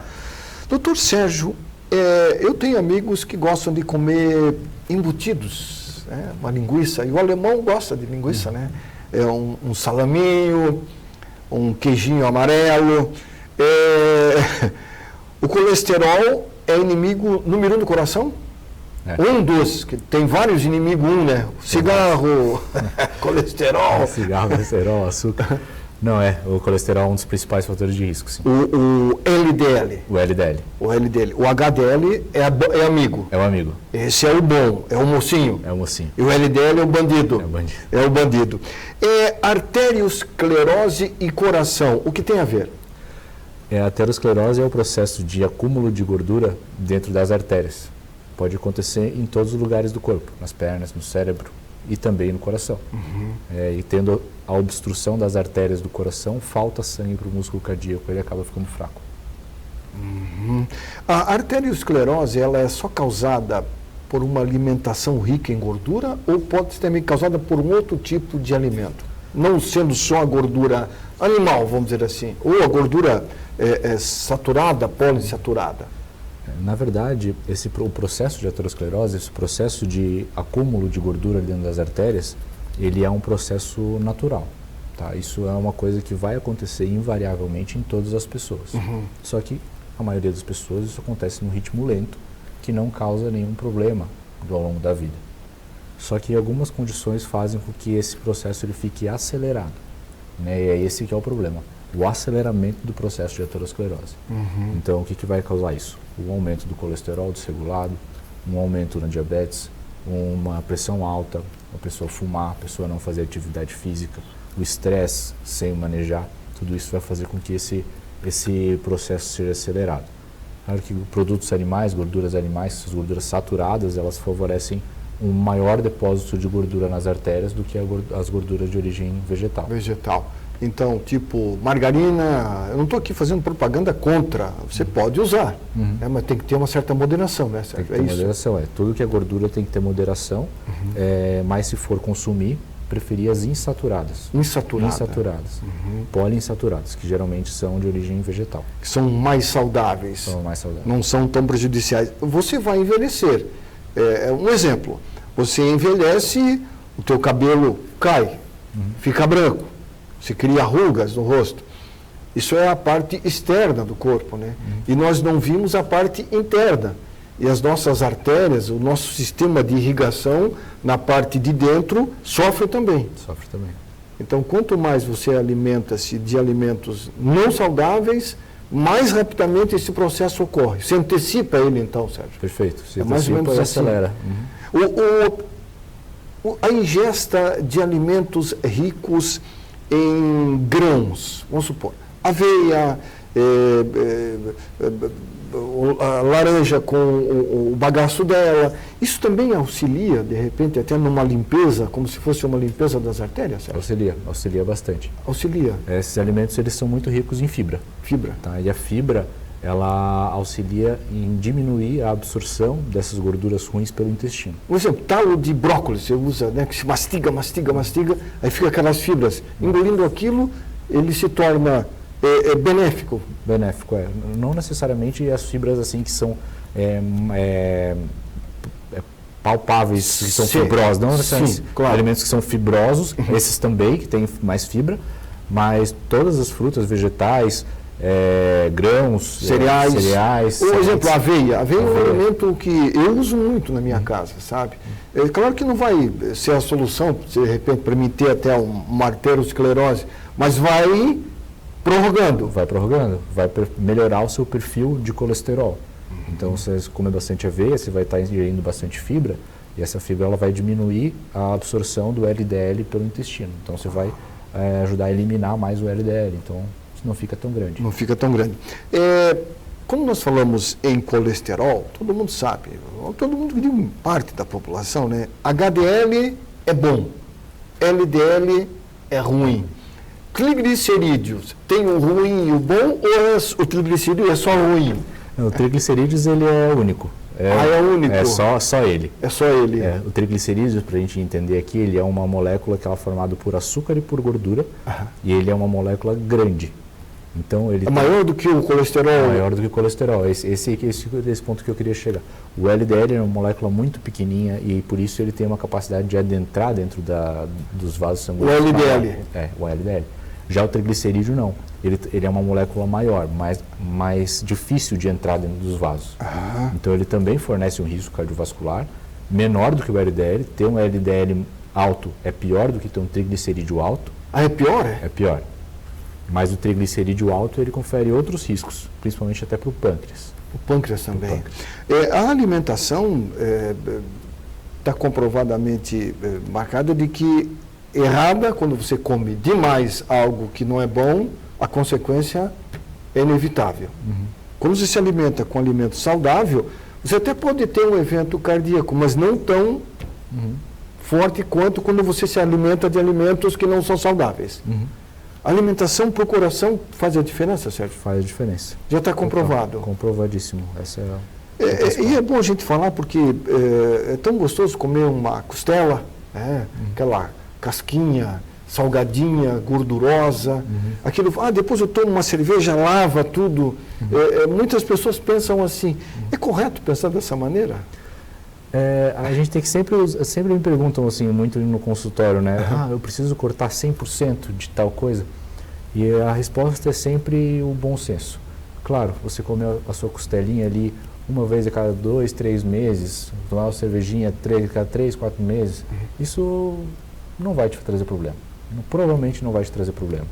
Dr. Sérgio, eu tenho amigos que gostam de comer embutidos, né? Uma linguiça, e o alemão gosta de linguiça, né? Um salaminho, um queijinho amarelo. O colesterol é inimigo número 1 do coração? Um dos, que tem vários inimigos, né? Cigarro, colesterol. Cigarro, colesterol, açúcar. Não, o colesterol é um dos principais fatores de risco, sim. O LDL. O LDL. O LDL. O HDL é amigo. É o amigo. Esse é o bom, é o mocinho. É o mocinho. E o LDL é o bandido. É o bandido. É o bandido. Arteriosclerose e coração, o que tem a ver? A aterosclerose é o processo de acúmulo de gordura dentro das artérias. Pode acontecer em todos os lugares do corpo, nas pernas, no cérebro e também no coração. E tendo a obstrução das artérias do coração, falta sangue para o músculo cardíaco, ele acaba ficando fraco. A arteriosclerose, ela é só causada por uma alimentação rica em gordura ou pode ser também causada por um outro tipo de alimento? Não sendo só a gordura animal, vamos dizer assim, ou a gordura saturada, poliinsaturada. Na verdade, o processo de aterosclerose, esse processo de acúmulo de gordura dentro das artérias, ele é um processo natural. Tá? Isso é uma coisa que vai acontecer invariavelmente em todas as pessoas. Só que a maioria das pessoas isso acontece num ritmo lento, que não causa nenhum problema ao longo da vida. Só que algumas condições fazem com que esse processo ele fique acelerado. Né? E é esse que é o problema, o aceleramento do processo de aterosclerose. Então, o que vai causar isso? Um aumento do colesterol desregulado, um aumento na diabetes, uma pressão alta, a pessoa fumar, a pessoa não fazer atividade física, o estresse sem manejar, tudo isso vai fazer com que esse processo seja acelerado. Claro que produtos animais, gorduras animais, essas gorduras saturadas, elas favorecem um maior depósito de gordura nas artérias do que as gorduras de origem vegetal. Então, tipo, margarina, eu não estou aqui fazendo propaganda contra, você pode usar, mas tem que ter uma certa moderação, né? Tem que ter moderação, tudo que é gordura tem que ter moderação, mas se for consumir, preferir as insaturadas. Insaturadas. Poliinsaturadas, que geralmente são de origem vegetal. Que são mais saudáveis. Não são tão prejudiciais. Você vai envelhecer. Um exemplo, você envelhece, o teu cabelo cai, fica branco. Se cria rugas no rosto. Isso é a parte externa do corpo, né? E nós não vimos a parte interna. E as nossas artérias, o nosso sistema de irrigação na parte de dentro sofre também. Então, quanto mais você alimenta-se de alimentos não saudáveis, mais rapidamente esse processo ocorre. Você antecipa ele, então, Sérgio? Perfeito. Se mais ou menos assim. Acelera. A ingesta de alimentos ricos em grãos, vamos supor, aveia, a laranja com o bagaço dela, isso também auxilia, de repente, até numa limpeza, como se fosse uma limpeza das artérias? Sérgio? Auxilia bastante. Auxilia? Esses alimentos, eles são muito ricos em fibra. Tá? E a fibra, ela auxilia em diminuir a absorção dessas gorduras ruins pelo intestino. Por exemplo, talo de brócolis, você usa, né, que se mastiga, aí fica aquelas fibras. Engolindo aquilo, ele se torna benéfico. Benéfico, Não necessariamente as fibras assim que são palpáveis, que são fibrosas. Não necessariamente alimentos que são fibrosos, esses também, que têm mais fibra, mas todas as frutas, vegetais, grãos, cereais. Por exemplo, a aveia. A aveia é um alimento que eu uso muito na minha casa, sabe? Claro que não vai ser a solução, de repente, para mim ter até uma arteriosclerose, mas vai prorrogando. Vai melhorar o seu perfil de colesterol. Então, se você comer bastante aveia, você vai estar ingerindo bastante fibra, e essa fibra ela vai diminuir a absorção do LDL pelo intestino. Então, você vai ajudar a eliminar mais o LDL. Então, não fica tão grande. Não fica tão grande. Quando nós falamos em colesterol, todo mundo sabe, todo mundo, digo, parte da população, né? HDL é bom, LDL é ruim. Triglicerídeos, tem o ruim e o bom, ou o triglicerídeo é só ruim? Não, o triglicerídeos ele é único. É único? É só ele. É só ele. O triglicerídeos, para a gente entender aqui, ele é uma molécula que ela é formada por açúcar e por gordura, e ele é uma molécula grande. Então, ele maior do que o colesterol? É maior do que o colesterol. Esse ponto que eu queria chegar. O LDL é uma molécula muito pequenininha e por isso ele tem uma capacidade de adentrar dentro dos vasos sanguíneos. O LDL? O LDL. Já o triglicerídeo não. Ele é uma molécula maior, mais difícil de entrar dentro dos vasos. Então ele também fornece um risco cardiovascular menor do que o LDL. Ter um LDL alto é pior do que ter um triglicerídeo alto. É pior? É pior. Mas o triglicerídeo alto ele confere outros riscos, principalmente até para o pâncreas. O pâncreas também. A alimentação está comprovadamente marcada de que errada, quando você come demais algo que não é bom, a consequência é inevitável. Quando você se alimenta com alimento saudável, você até pode ter um evento cardíaco, mas não tão forte quanto quando você se alimenta de alimentos que não são saudáveis. A alimentação para o coração faz a diferença, Sérgio? Faz a diferença. Já está comprovado? Comprovadíssimo. Essa e é bom a gente falar porque é tão gostoso comer uma costela, aquela casquinha, salgadinha, gordurosa, aquilo, depois eu tomo uma cerveja, lava tudo. Muitas pessoas pensam assim. É correto pensar dessa maneira? A gente tem que sempre me perguntam assim, muito no consultório, né? Eu preciso cortar 100% de tal coisa. E a resposta é sempre o bom senso. Claro, você comer a sua costelinha ali uma vez a cada 2, 3 meses, tomar uma cervejinha a cada 3, 4 meses, isso não vai te trazer problema. Provavelmente não vai te trazer problema.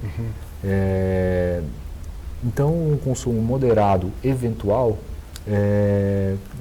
Então, um consumo moderado, eventual,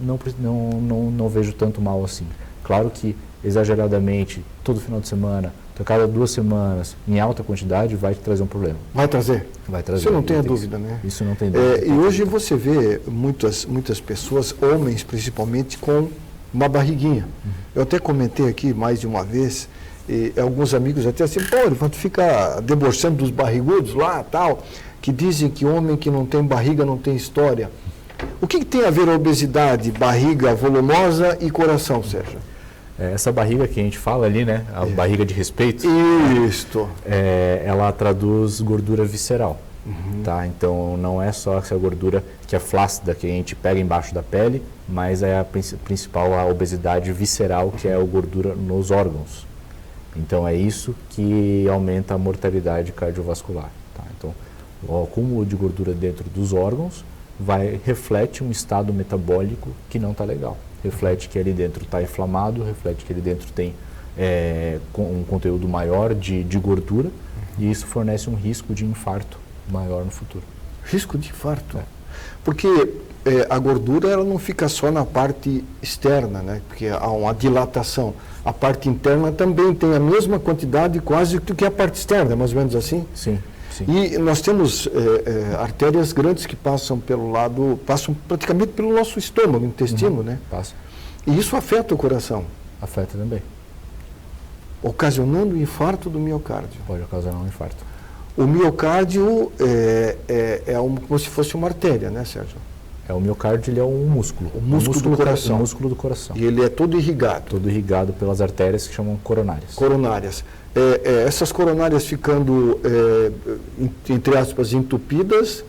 não vejo tanto mal assim. Claro que exageradamente, todo final de semana, a cada 2 semanas, em alta quantidade, vai te trazer um problema. Vai trazer? Vai trazer. Isso não tem dúvida, né? Isso não tem dúvida. E hoje você vê muitas pessoas, homens principalmente, com uma barriguinha. Eu até comentei aqui mais de uma vez, e alguns amigos até assim, pô, tu fica debochando dos barrigudos lá, tal, que dizem que homem que não tem barriga não tem história. O que tem a ver a obesidade, barriga volumosa e coração, Sérgio? Essa barriga que a gente fala ali, né? A barriga de respeito. Isto. Ela traduz gordura visceral. Tá? Então não é só essa gordura que é flácida, que a gente pega embaixo da pele, mas é a principal a obesidade visceral, que é a gordura nos órgãos. Então é isso que aumenta a mortalidade cardiovascular. Tá? Então o acúmulo de gordura dentro dos órgãos reflete um estado metabólico que não está legal. Reflete que ali dentro está inflamado, reflete que ali dentro tem um conteúdo maior de gordura, e isso fornece um risco de infarto maior no futuro. Risco de infarto? Porque a gordura ela não fica só na parte externa, né? Porque há uma dilatação. A parte interna também tem a mesma quantidade quase do que a parte externa, mais ou menos assim? Sim. Sim. E nós temos artérias grandes que passam praticamente pelo nosso estômago, intestino, né? Passa. E isso afeta o coração. Afeta também. Ocasionando o infarto do miocárdio. Pode ocasionar um infarto. O miocárdio como se fosse uma artéria, né, Sérgio? O miocárdio ele é um músculo. O músculo do coração. O músculo do coração. E ele é todo irrigado. Todo irrigado pelas artérias que chamam coronárias. Coronárias. Essas coronárias ficando, entre aspas, entupidas,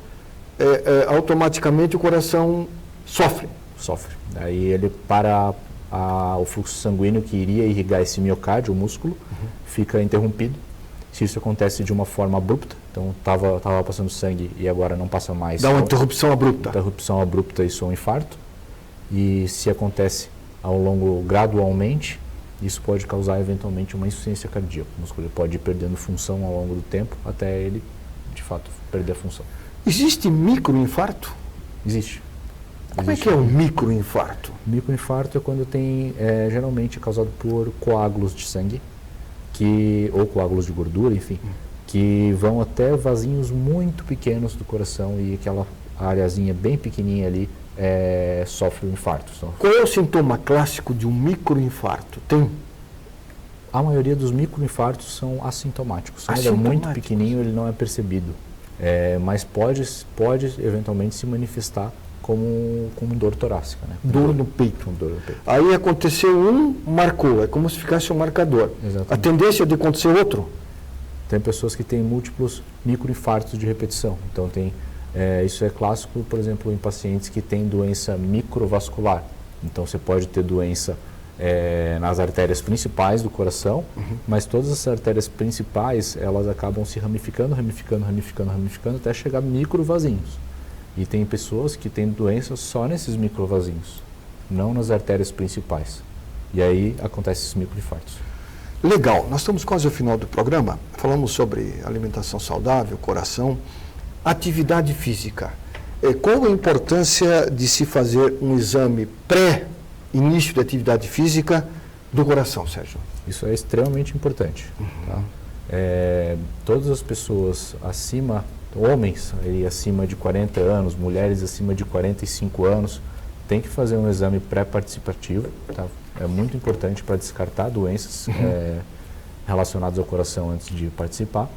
automaticamente o coração sofre. Sofre. Daí ele para o fluxo sanguíneo que iria irrigar esse miocárdio, o músculo, fica interrompido. Se isso acontece de uma forma abrupta, então estava passando sangue e agora não passa mais. Dá uma interrupção abrupta. Interrupção abrupta, isso é um infarto. E se acontece ao longo gradualmente, isso pode causar eventualmente uma insuficiência cardíaca. O músculo pode ir perdendo função ao longo do tempo até ele, de fato, perder a função. Existe microinfarto? Existe. Como é que é o microinfarto? Microinfarto é quando tem, geralmente é causado por coágulos de sangue, ou coágulos de gordura, enfim, que vão até vasinhos muito pequenos do coração e aquela areazinha bem pequenininha ali sofre um infarto. Qual é o sintoma clássico de um microinfarto? Tem? A maioria dos microinfartos são assintomáticos. Quando ele é muito pequenininho, ele não é percebido, mas pode eventualmente se manifestar como dor torácica. Né? Dor no peito. Dor no peito. Aí aconteceu marcou, é como se ficasse um marcador. Exatamente. A tendência de acontecer outro? Tem pessoas que têm múltiplos microinfartos de repetição. Então isso é clássico, por exemplo, em pacientes que têm doença microvascular. Então você pode ter doença nas artérias principais do coração, mas todas as artérias principais elas acabam se ramificando até chegar a microvasinhos. E tem pessoas que têm doença só nesses microvasinhos, não nas artérias principais. E aí acontecem esses microinfartos. Legal, nós estamos quase ao final do programa. Falamos sobre alimentação saudável, coração, atividade física. Qual a importância de se fazer um exame pré-início de atividade física do coração, Sérgio? Isso é extremamente importante. Tá? Todas as pessoas homens acima de 40 anos, mulheres acima de 45 anos, têm que fazer um exame pré-participativo. Tá? É muito importante para descartar doenças relacionadas ao coração antes de participar.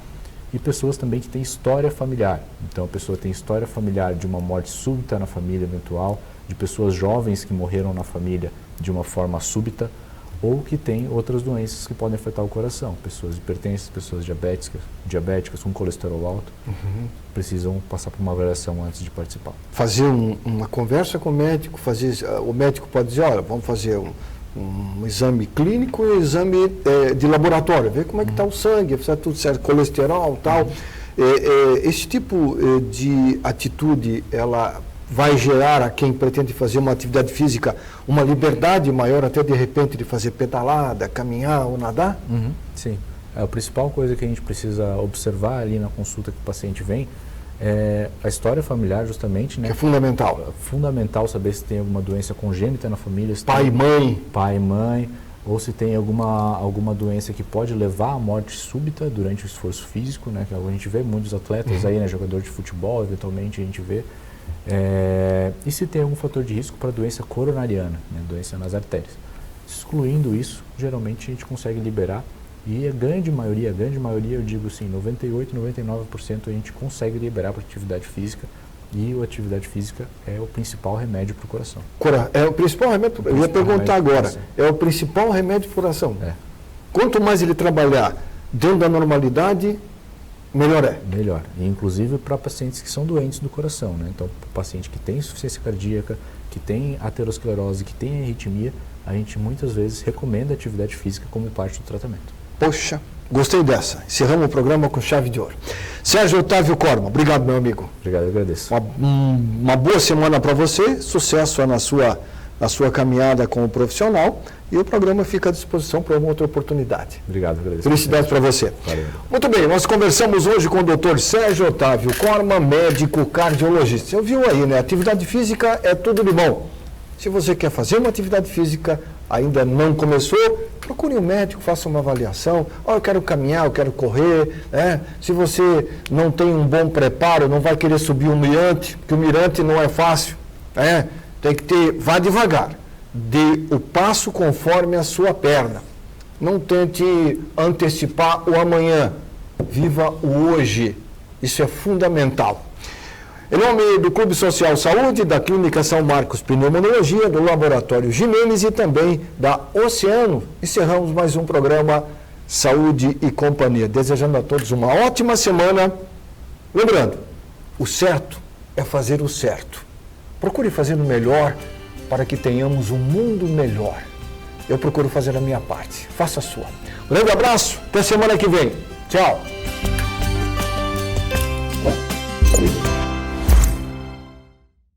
E pessoas também que têm história familiar. Então, a pessoa tem história familiar de uma morte súbita na família eventual, de pessoas jovens que morreram na família de uma forma súbita, ou que tem outras doenças que podem afetar o coração. Pessoas hipertensas, pessoas diabéticas com colesterol alto, precisam passar por uma avaliação antes de participar. Fazer uma conversa com o médico, o médico pode dizer, olha, vamos fazer um exame clínico e um exame de laboratório, ver como é que está o sangue, se está tudo certo, colesterol e tal. Esse tipo de atitude, ela vai gerar a quem pretende fazer uma atividade física uma liberdade maior até de repente de fazer pedalada, caminhar ou nadar? Sim. A principal coisa que a gente precisa observar ali na consulta que o paciente vem é a história familiar, justamente, né? É fundamental. É fundamental saber se tem alguma doença congênita na família. Pai e mãe, ou se tem alguma doença que pode levar à morte súbita durante o esforço físico, né? Que a gente vê muitos atletas aí, né? Jogador de futebol, eventualmente a gente vê. E se tem algum fator de risco para doença coronariana, né? Doença nas artérias. Excluindo isso, geralmente a gente consegue liberar. E a grande maioria, eu digo assim, 98%, 99% a gente consegue liberar para atividade física. E a atividade física é o principal remédio para o coração. É o principal remédio? Eu ia perguntar agora. É o principal remédio para o coração? Quanto mais ele trabalhar dentro da normalidade, melhor é? Melhor. E, inclusive para pacientes que são doentes do coração, né? Então, o paciente que tem insuficiência cardíaca, que tem aterosclerose, que tem arritmia, a gente muitas vezes recomenda a atividade física como parte do tratamento. Poxa, gostei dessa. Encerramos o programa com chave de ouro. Sérgio Otávio Corma, obrigado, meu amigo. Obrigado, eu agradeço. Uma boa semana para você, sucesso na sua caminhada como profissional, e o programa fica à disposição para uma outra oportunidade. Obrigado, agradeço. Felicidades para você. Valeu. Muito bem, nós conversamos hoje com o Dr. Sérgio Otávio Corma, médico cardiologista. Você ouviu aí, né? Atividade física é tudo de bom. Se você quer fazer uma atividade física, ainda não começou, procure um médico, faça uma avaliação. Eu quero caminhar, eu quero correr. Se você não tem um bom preparo, não vai querer subir um mirante, porque o mirante não é fácil. Tem que vá devagar. Dê o passo conforme a sua perna. Não tente antecipar o amanhã. Viva o hoje. Isso é fundamental. Em nome do Clube Social Saúde, da Clínica São Marcos Pneumologia, do Laboratório Jimenez e também da Oceano, encerramos mais um programa Saúde e Companhia. Desejando a todos uma ótima semana. Lembrando, o certo é fazer o certo. Procure fazer o melhor para que tenhamos um mundo melhor. Eu procuro fazer a minha parte. Faça a sua. Um grande abraço. Até semana que vem. Tchau.